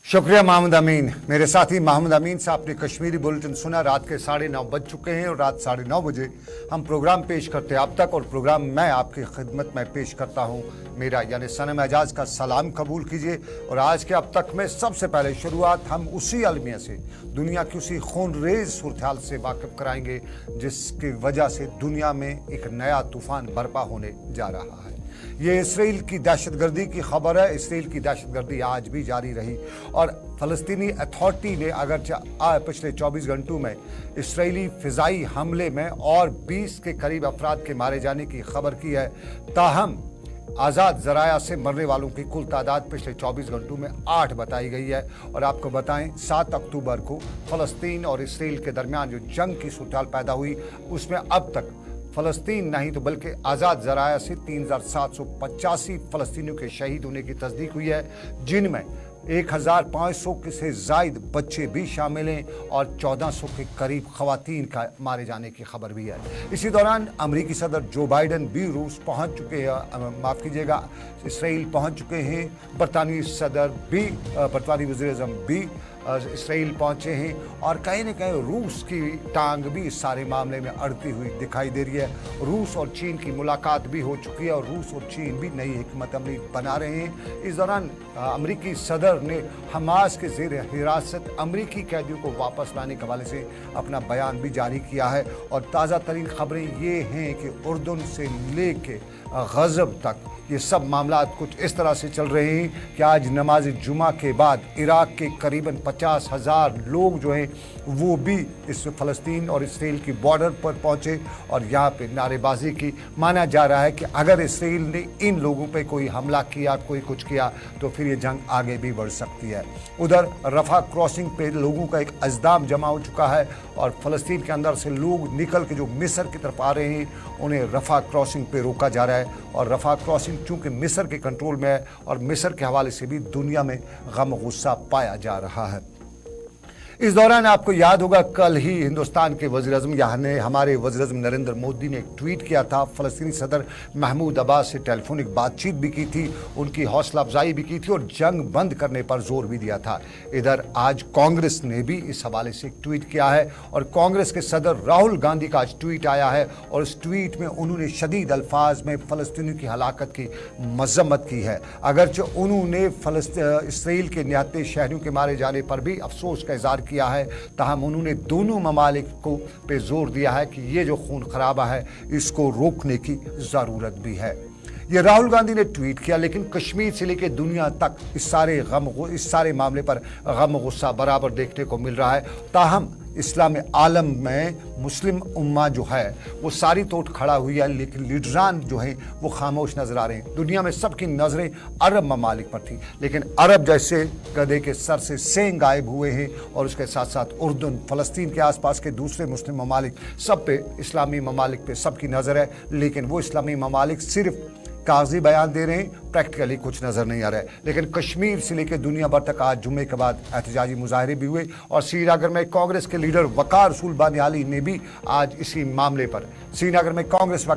शुक्रिया मोहम्मद अमीन। मेरे साथी मोहम्मद अमीन साहब ने कश्मीरी बुलेटिन सुना। रात के 9:30 बज चुके हैं और रात 9:30 बजे हम प्रोग्राम पेश करते हैं अब तक, और प्रोग्राम मैं आपकी खिदमत में पेश करता हूं। मेरा यानी सनम एजाज का सलाम कबूल कीजिए। और आज के अब तक में सबसे पहले शुरुआत हम उसी अलमिया से, दुनिया की उसी खूनरेज सूरत हाल से वाकिफ कराएंगे जिसकी वजह से दुनिया में एक नया तूफान बर्पा होने जा रहा है। ये इसराइल की दहशतगर्दी की खबर है। इसराइल की दहशतगर्दी आज भी जारी रही और फ़लस्तीनी अथॉरिटी ने अगर पिछले 24 घंटों में इसराइली फ़िज़ाई हमले में और 20 के करीब अफराद के मारे जाने की खबर की है, ताहम आज़ाद ज़राया से मरने वालों की कुल तादाद पिछले 24 घंटों में 8 बताई गई है। और आपको बताएं 7 अक्टूबर को फ़लस्तीन और इसराइल के दरमियान जो जंग की सूरत हाल पैदा हुई, उसमें अब तक फ़लस्तीन नहीं तो बल्कि आज़ाद ज़राया से 3785 फ़लस्तीनियों के शहीद होने की तस्दीक हुई है, जिनमें 1500 से ज़ायद बच्चे भी शामिल हैं और 1400 के करीब ख़वातीन का मारे जाने की खबर भी है। इसी दौरान अमरीकी सदर जो बाइडन भी रूस पहुंच चुके हैं, माफ़ कीजिएगा इसराइल पहुंच चुके हैं। बरतानवी सदर भी, बरतानवी वज़ीर-ए-आज़म भी इसराइल पहुंचे हैं और कहीं न कहीं रूस की टांग भी इस सारे मामले में अड़ती हुई दिखाई दे रही है। रूस और चीन की मुलाकात भी हो चुकी है और रूस और चीन भी नई हिकमत अमली बना रहे हैं। इस दौरान अमरीकी सदर ने हमास के ज़ेर हिरासत अमरीकी कैदियों को वापस लाने के हवाले से अपना बयान भी जारी किया है। और ताज़ा तरीन खबरें ये हैं कि उर्दन से ले के गज़ब तक ये सब मामला कुछ इस तरह से चल रहे हैं कि आज नमाज जुमा के बाद इराक़ के करीबन 50,000 लोग जो हैं वो भी इस फ़लस्तीन और इसराइल की बॉर्डर पर पहुँचे और यहाँ पे नारेबाजी की। माना जा रहा है कि अगर इसराइल ने इन लोगों पे कोई हमला किया, कोई कुछ किया, तो फिर ये जंग आगे भी बढ़ सकती है। उधर रफ़ा क्रॉसिंग पे लोगों का एक अज़दाम जमा हो चुका है और फ़लस्तीन के अंदर से लोग निकल के जो मिस्र की तरफ आ रहे हैं उन्हें रफ़ा क्रॉसिंग पे रोका जा रहा है। और रफ़ा क्रॉसिंग चूँकि मिस्र के कंट्रोल में है और मिस्र के हवाले से भी दुनिया में गम गुस्सा पाया जा रहा है। इस दौरान आपको याद होगा कल ही हिंदुस्तान के वज़ीर-ए-आज़म यानी हमारे वज़ीर-ए-आज़म नरेंद्र मोदी ने एक ट्वीट किया था। फ़लस्तीनी सदर महमूद अब्बास से टेलीफोनिक बातचीत भी की थी, उनकी हौसला अफजाई भी की थी और जंग बंद करने पर जोर भी दिया था। इधर आज कांग्रेस ने भी इस हवाले से एक ट्वीट किया है और कांग्रेस के सदर राहुल गांधी का आज ट्वीट आया है और इस ट्वीट में उन्होंने शदीद अल्फाज में फ़लस्तीनियों की हलाकत की मज़म्मत की है। अगरचे उन्होंने इसराइल के निहत्ते शहरियों के मारे जाने पर भी अफसोस का इज़हार किया है, ताहम उन्होंने दोनों ममालिक को पे जोर दिया है कि ये जो खून खराबा है इसको रोकने की ज़रूरत भी है। ये राहुल गांधी ने ट्वीट किया, लेकिन कश्मीर से लेकर दुनिया तक इस सारे मामले पर गम गुस्सा बराबर देखने को मिल रहा है। ताहम इस्लाम आलम में मुस्लिम उम्मा जो है वो सारी तोड़ खड़ा हुई है, लेकिन लीडरान जो हैं वो खामोश नज़र आ रहे हैं। दुनिया में सबकी नज़रें अरब ममालिक पर थी, लेकिन अरब जैसे गधे के सर से सेंग गायब हुए हैं और उसके साथ साथ उर्दन, फ़लस्तीन के आसपास के दूसरे मुस्लिम ममालिक, सब पे इस्लामी ममालिक पे सबकी नज़र है। लेकिन वो इस्लामी ममालिक सिर्फ कागजी बयान दे रहे हैं, प्रैक्टिकली कुछ नज़र नहीं आ रहा है। लेकिन कश्मीर से लेकर दुनिया भर तक आज जुम्मे के बाद एहतजाजी मुजाहरे भी हुए और श्रीनगर में कांग्रेस के लीडर वकार रसूल बानियाली ने भी आज इसी मामले पर, श्रीनगर में कांग्रेस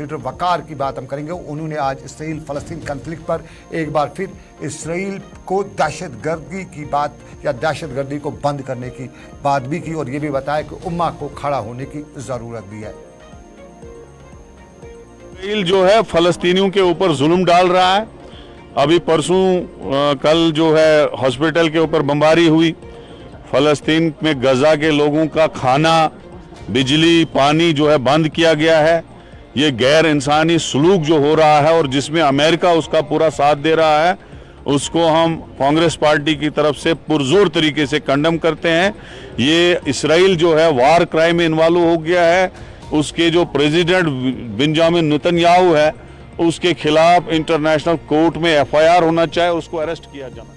लीडर वकार की बात हम करेंगे, उन्होंने आज इसराइल फ़लस्तीन कन्फ्लिक्ट पर एक बार फिर इसराइल को दहशतगर्दी की बात या दहशतगर्दी को बंद करने की बात भी की और ये भी बताया कि उम्मा को खड़ा होने की ज़रूरत भी है। इसराइल जो है फ़लस्तीनियों के ऊपर जुल्म डाल रहा है। अभी परसों कल जो है हॉस्पिटल के ऊपर बमबारी हुई। फ़लस्तीन में गज़ा के लोगों का खाना, बिजली, पानी जो है बंद किया गया है। ये गैर इंसानी सलूक जो हो रहा है और जिसमें अमेरिका उसका पूरा साथ दे रहा है, उसको हम कांग्रेस पार्टी की तरफ से पुरजोर तरीके से कंडम करते हैं। ये इसराइल जो है वार क्राइम में इन्वॉल्व हो गया है। उसके जो प्रेसिडेंट बेंजामिन नेतन्याहू है उसके खिलाफ इंटरनेशनल कोर्ट में एफआईआर होना चाहिए, उसको अरेस्ट किया जाना।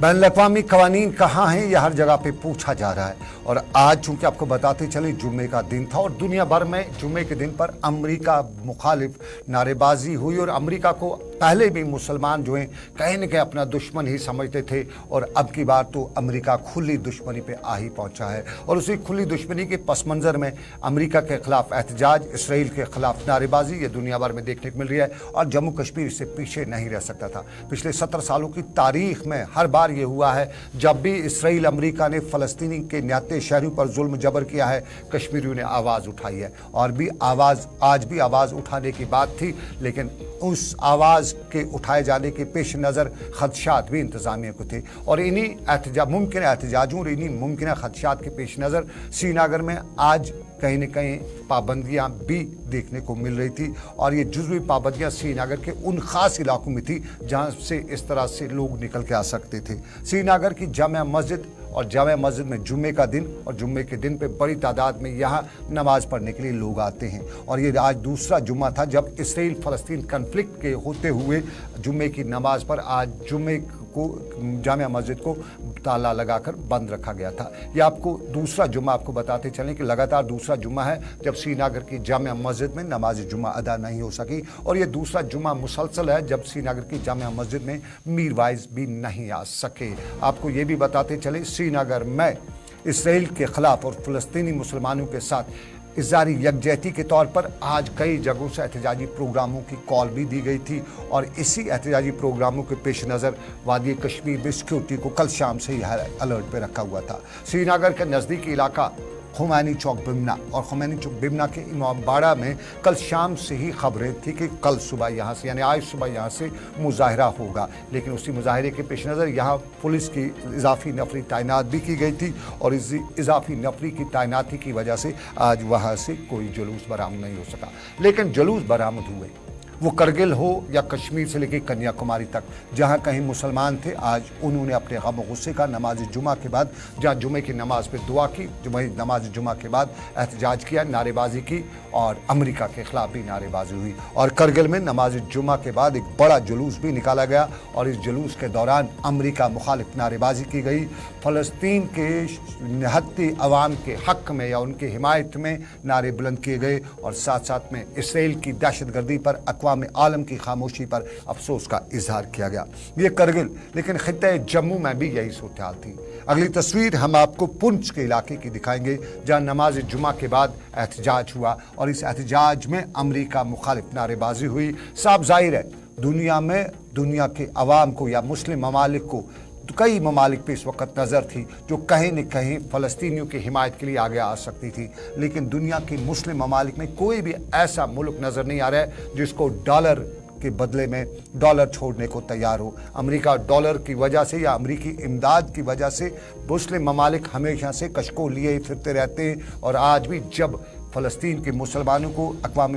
बैनुल-अक़वामी क़वानीन कहाँ हैं, यह हर जगह पे पूछा जा रहा है। और आज चूंकि आपको बताते चले जुम्मे का दिन था और दुनिया भर में जुम्मे के दिन पर अमेरिका मुखालिफ नारेबाजी हुई और अमेरिका को पहले भी मुसलमान जो हैं कहीं न कहीं अपना दुश्मन ही समझते थे और अब की बार तो अमेरिका खुली दुश्मनी पे आ ही पहुंचा है। और उसी खुली दुश्मनी के पस मंज़र में अमेरिका के ख़िलाफ़ एहतजाज, इसराइल के ख़िलाफ़ नारेबाजी ये दुनिया भर में देखने को मिल रही है और जम्मू कश्मीर इससे पीछे नहीं रह सकता था। पिछले 17 सालों की तारीख में हर बार बार ये हुआ है जब भी इसराइल अमेरिका ने फ़लस्तीनी के निहत्थे शहरों पर जुल्म जबर किया है, कश्मीरियों ने आवाज़ उठाई है। और भी आवाज़ आज भी आवाज़ उठाने की बात थी, लेकिन उस आवाज़ के उठाए जाने के पेश नज़र खदशात भी इंतज़ामिया को थे। और इन्हीं मुमकिन एहतजाजों और इन्हीं मुमकिन खदशात के पेश नज़र श्रीनगर में आज कहीं न कहीं पाबंदियां भी देखने को मिल रही थी। और ये जुज़वी पाबंदियां श्रीनगर के उन ख़ास इलाकों में थी जहां से इस तरह से लोग निकल के आ सकते थे। श्रीनगर की जामिया मस्जिद और जामिया मस्जिद में जुम्मे का दिन और जुम्मे के दिन पे बड़ी तादाद में यहाँ नमाज़ पढ़ने के लिए लोग आते हैं। और ये आज दूसरा जुम्मा था जब इसराइल फ़लस्तीन कन्फ्लिक्ट के होते हुए जुम्मे की नमाज़ पर आज जुम्मे को जामिया मस्जिद को ताला लगाकर बंद रखा गया था। ये आपको दूसरा जुम्मा आपको बताते चलें कि लगातार दूसरा जुम्मा है जब श्रीनगर की जामिया मस्जिद में नमाज जुम्मा अदा नहीं हो सकी। और ये दूसरा जुम्मा मुसलसल है जब श्रीनगर की जामिया मस्जिद में मीरवाइज भी नहीं आ सके। आपको ये भी बताते चले श्रीनगर में इसराइल के ख़िलाफ़ और फ़लस्तीनी मुसलमानों के साथ इज़हारी यकजहती के तौर पर आज कई जगहों से एहतजाजी प्रोग्रामों की कॉल भी दी गई थी। और इसी एहतजाजी प्रोग्रामों के पेश नज़र वादी कश्मीर में सिक्योरिटी को कल शाम से ही अलर्ट पे रखा हुआ था। श्रीनगर के नज़दीकी इलाका खुमैनी चौक बिमना और खुमैनी चौक बिमना के इमामबाड़ा में कल शाम से ही खबरें थी कि कल सुबह यहाँ से यानी आज सुबह यहाँ से मुजाहरा होगा। लेकिन उसी मुजाहरे के पेश नज़र यहाँ पुलिस की इजाफी नफरी तैनात भी की गई थी। और इस इजाफी नफरी की तैनाती की वजह से आज वहाँ से कोई जुलूस बरामद नहीं हो सका। लेकिन जुलूस बरामद हुए, वो करगिल हो या कश्मीर से लेकर कन्याकुमारी तक जहाँ कहीं मुसलमान थे, आज उन्होंने अपने गम और गुस्से का नमाज जुमा के बाद जहाँ जुमे की नमाज पे दुआ की, वही नमाज जुमा के बाद एहतजाज किया, नारेबाजी की और अमेरिका के ख़िलाफ़ भी नारेबाजी हुई। और करगिल में नमाज जुमा के बाद एक बड़ा जुलूस भी निकाला गया और इस जुलूस के दौरान अमेरिका मुखालिफ नारेबाजी की गई। फ़लस्तीन के निहत्थे अवाम के हक़ में या उनकी हिमायत में नारे बुलंद किए गए और साथ साथ में इसराइल की दहशतगर्दी पर अक़वाम आलम की खामोशी पर अफसोस का इजहार किया गया। ये करगिल, लेकिन खित्ते जम्मू में भी यही सूरत हाल थी। अगली तस्वीर हम आपको पुंछ के इलाके की दिखाएंगे जहाँ नमाज जुमा के बाद एहतजाज हुआ और इस एहतजाज में अमेरिका मुखालिफ नारेबाजी हुई। साफ जाहिर है दुनिया के अवाम को या मुस्लिम ममालिक को कई ममालिक पे इस वक्त नज़र थी जो कहीं न कहीं फ़लस्तीनियों की हिमायत के लिए आगे आ सकती थी। लेकिन दुनिया के मुस्लिम ममालिक में कोई भी ऐसा मुल्क नज़र नहीं आ रहा है जिसको डॉलर के बदले में डॉलर छोड़ने को तैयार हो। अमेरिका डॉलर की वजह से या अमेरिकी इमदाद की वजह से मुस्लिम ममालिक हमेशा से कशको लिए फिरते रहते हैं। और आज भी जब फ़लस्तीन के मुसलमानों को अक़वाम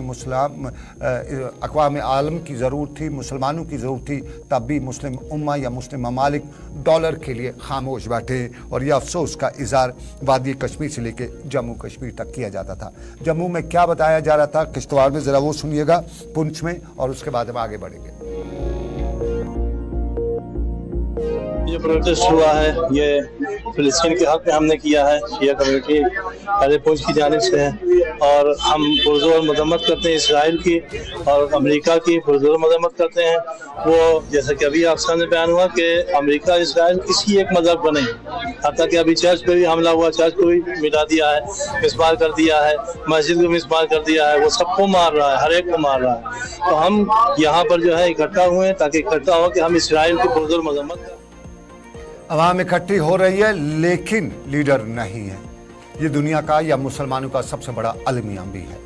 आलम की ज़रूरत थी, मुसलमानों की ज़रूरत थी, तब भी मुस्लिम उम्मा या मुस्लिम ममालिक डॉलर के लिए खामोश बैठे। और यह अफसोस का इज़हार वादी कश्मीर से लेकर जम्मू कश्मीर तक किया जाता था। जम्मू में क्या बताया जा रहा था किश्तवाड़ में, ज़रा वो सुनिएगा, पुंछ में, और उसके बाद हम आगे बढ़ेंगे। ये प्रोटेस्ट हुआ है, ये फ़लस्तीन के हक़ में हमने किया है, शिया कम्युनिटी अरे पुंछ की जानिब से है। और हम पुरज़ोर मज़म्मत करते हैं इसराइल की और अमेरिका की पुरज़ोर मज़म्मत करते हैं। वो जैसा कि अभी आप सामने बयान हुआ कि अमेरिका इसराइल किसी एक मज़हब का नहीं, हत्ता कि अभी चर्च पे भी हमला हुआ, चर्च को भी मिटा दिया है, मिसमार कर दिया है, मस्जिद को मिसमार कर दिया है, वो सबको मार रहा है, हर एक को मार रहा है। तो हम यहाँ पर जो है इकट्ठा हुए हैं ताकि इकट्ठा हो कि हम इसराइल की पुरज़ोर मज़म्मत करें। अवाम इकट्ठी हो रही है लेकिन लीडर नहीं है। ये दुनिया का या मुसलमानों का सबसे बड़ा अलमिया भी है।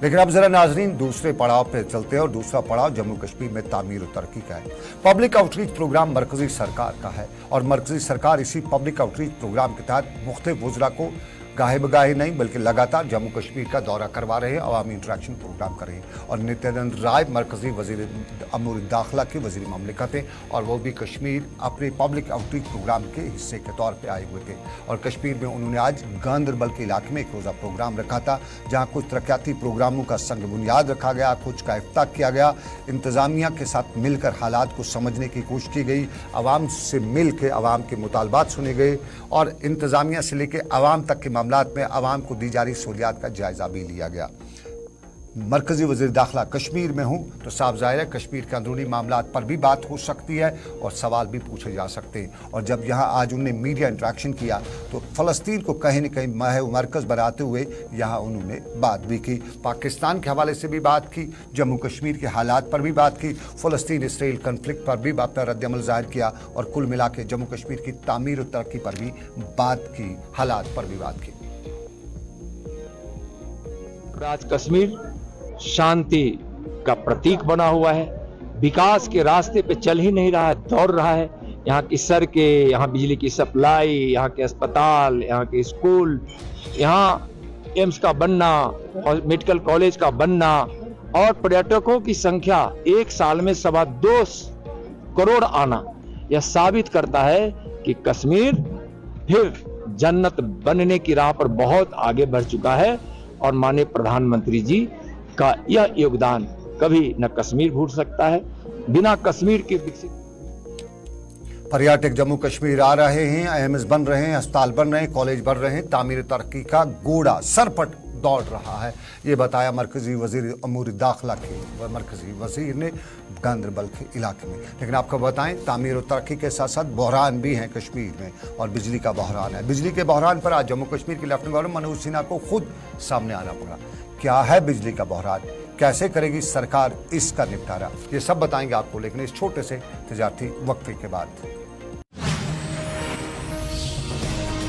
लेकिन अब जरा नाजरीन दूसरे पड़ाव पे चलते हैं और दूसरा पड़ाव जम्मू कश्मीर में तामीर और तरक्की का है। पब्लिक आउटरीच प्रोग्राम मरकजी सरकार का है और मरकजी सरकार इसी पब्लिक आउटरीच प्रोग्राम के तहत मुख्तलिफ वज़रा को गाहे बगाहे नहीं बल्कि लगातार जम्मू कश्मीर का दौरा करवा रहे हैं, अवामी इंटरेक्शन प्रोग्राम कर रहे हैं। और नित्यानंद राय मरकजी वज़ीर अमूर दाखिला के वज़ीर ममलिकत हैं और वो भी कश्मीर अपने पब्लिक आउटरीच प्रोग्राम के हिस्से के तौर पे आए हुए थे। और कश्मीर में उन्होंने आज गांदरबल के इलाके में एक रोज़ा प्रोग्राम रखा था जहाँ कुछ तरक्याती प्रोग्रामों का संग बुनियाद रखा गया, कुछ का इफ्ताह किया गया। इंतज़ामिया के साथ मिलकर हालात को समझने की कोशिश की गई, आवाम से मिल के आवाम के मुतालबात सुने गए और इंतज़ामिया से लेकर आवाम तक के मामलात में आवाम को दी जा रही सहूलियात का जायज़ा भी लिया गया। मरकज़ी वज़ीर दाखिला कश्मीर में हूँ तो साफ ज़ाहिर है कश्मीर के अंदरूनी मामलात पर भी बात हो सकती है और सवाल भी पूछे जा सकते हैं। और जब यहाँ आज उन्होंने मीडिया इंटरेक्शन किया तो फ़लस्तीन को कहीं न कहीं मरकज़ बनाते हुए यहाँ उन्होंने बात भी की, पाकिस्तान के हवाले से भी बात की, जम्मू कश्मीर के हालात पर भी बात की, फ़लस्तीन इसराइल कन्फ्लिक्ट पर भी अपना रद्दअमल ज़ाहिर किया और कुल मिला के जम्मू कश्मीर की तामीर और तरक्की पर भी बात की, हालात पर भी बात की। आज कश्मीर शांति का प्रतीक बना हुआ है, विकास के रास्ते पे चल ही नहीं रहा है, दौड़ रहा है। यहाँ की सड़कें, यहाँ बिजली की सप्लाई, यहाँ के अस्पताल, यहाँ के स्कूल, यहाँ एम्स का बनना, मेडिकल कॉलेज का बनना और पर्यटकों की संख्या एक साल में 2.25 करोड़ आना, यह साबित करता है कि कश्मीर फिर जन्नत बनने की राह पर बहुत आगे बढ़ चुका है। और माननीय प्रधानमंत्री जी का यह योगदान कभी न कश्मीर भूल सकता है। बिना कश्मीर के विकसित पर्यटक जम्मू कश्मीर आ रहे हैं, एम्स बन रहे हैं, अस्पताल बन रहे हैं, कॉलेज बन रहे हैं, तामीर तरक्की का घोड़ा सरपट दौड़ रहा है, ये बताया मरकज़ी वज़ीर अमूर दाखिला के मरकज़ी वज़ीर ने गांदरबल के इलाके में। लेकिन आपको बताएं तामीर और तरक्की के साथ साथ बहरान भी हैं कश्मीर में और बिजली का बहरान है। बिजली के बहरान पर आज जम्मू कश्मीर के लेफ्टिनेंट गवर्नर मनोज सिन्हा को खुद सामने आना पड़ा। क्या है बिजली का बहरान, कैसे करेगी सरकार इसका निपटारा, ये सब बताएंगे आपको, लेकिन इस छोटे से तजारती वक्फे के बाद।